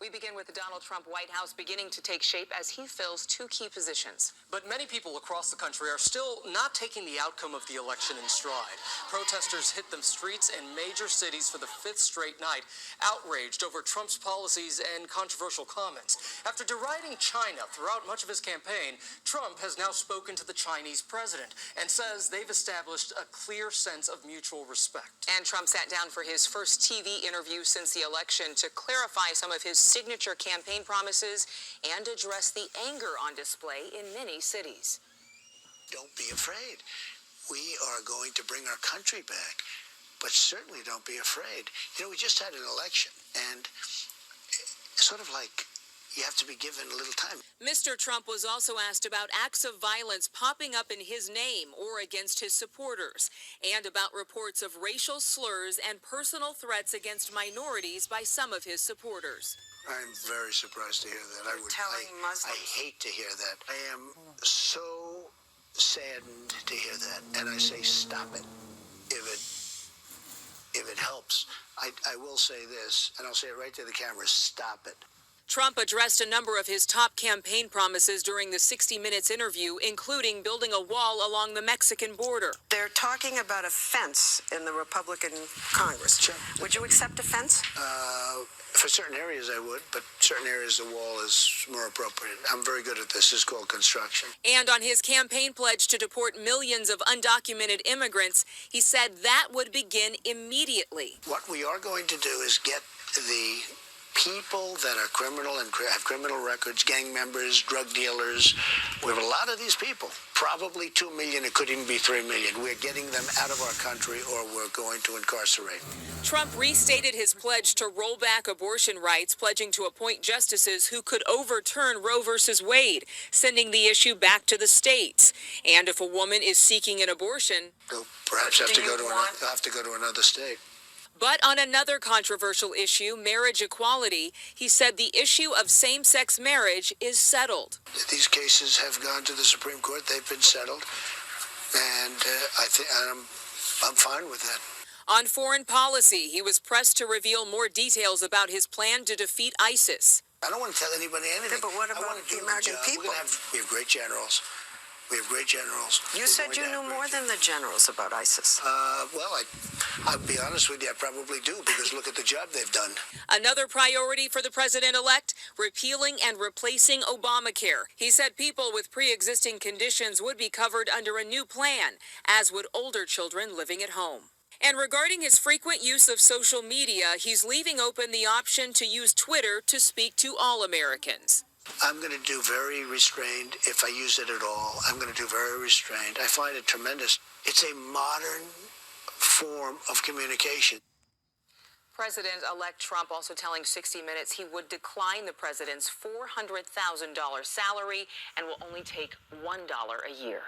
We begin with the Donald Trump White House beginning to take shape as he fills two key positions. But many people across the country are still not taking the outcome of the election in stride. Protesters hit the streets in major cities for the fifth straight night, outraged over Trump's policies and controversial comments. After deriding China throughout much of his campaign, Trump has now spoken to the Chinese president and says they've established a clear sense of mutual respect. And Trump sat down for his first TV interview since the election to clarify some of his signature campaign promises and address the anger on display in many cities. Don't be afraid. We are going to bring our country back, but certainly don't be afraid. You know, we just had an election, and sort of like you have to be given a little time. Mr. Trump was also asked about acts of violence popping up in his name or against his supporters, and about reports of racial slurs and personal threats against minorities by some of his supporters. I'm very surprised to hear that. I hate to hear that. I am so saddened to hear that, and I say stop it if it helps. I will say this, and I'll say it right to the camera, stop it. Trump addressed a number of his top campaign promises during the 60 Minutes interview, including building a wall along the Mexican border. They're talking about a fence in the Republican Congress. Sure. Would you accept a fence? For certain areas I would, but certain areas the wall is more appropriate. I'm very good at this. It's called construction. And on his campaign pledge to deport millions of undocumented immigrants, he said that would begin immediately. What we are going to do is get the people that are criminal and have criminal records, gang members, drug dealers. We have a lot of these people, probably 2 million, it could even be 3 million. We're getting them out of our country or we're going to incarcerate. Trump restated his pledge to roll back abortion rights, pledging to appoint justices who could overturn Roe v. Wade, sending the issue back to the states. And if a woman is seeking an abortion, they'll perhaps have to go to another state. But on another controversial issue, marriage equality, he said the issue of same-sex marriage is settled. These cases have gone to the Supreme Court. They've been settled. And I think I'm fine with that. On foreign policy, he was pressed to reveal more details about his plan to defeat ISIS. I don't want to tell anybody anything. Yeah, but what about the American people? We have great generals. We have great generals. You said you knew more than the generals about ISIS. Well, I'll be honest with you, I probably do, because look at the job they've done. Another priority for the president-elect, repealing and replacing Obamacare. He said people with pre-existing conditions would be covered under a new plan, as would older children living at home. And regarding his frequent use of social media, he's leaving open the option to use Twitter to speak to all Americans. I'm going to do very restrained if I use it at all. I'm going to do very restrained. I find it tremendous. It's a modern form of communication. President-elect Trump also telling 60 Minutes he would decline the president's $400,000 salary and will only take $1 a year.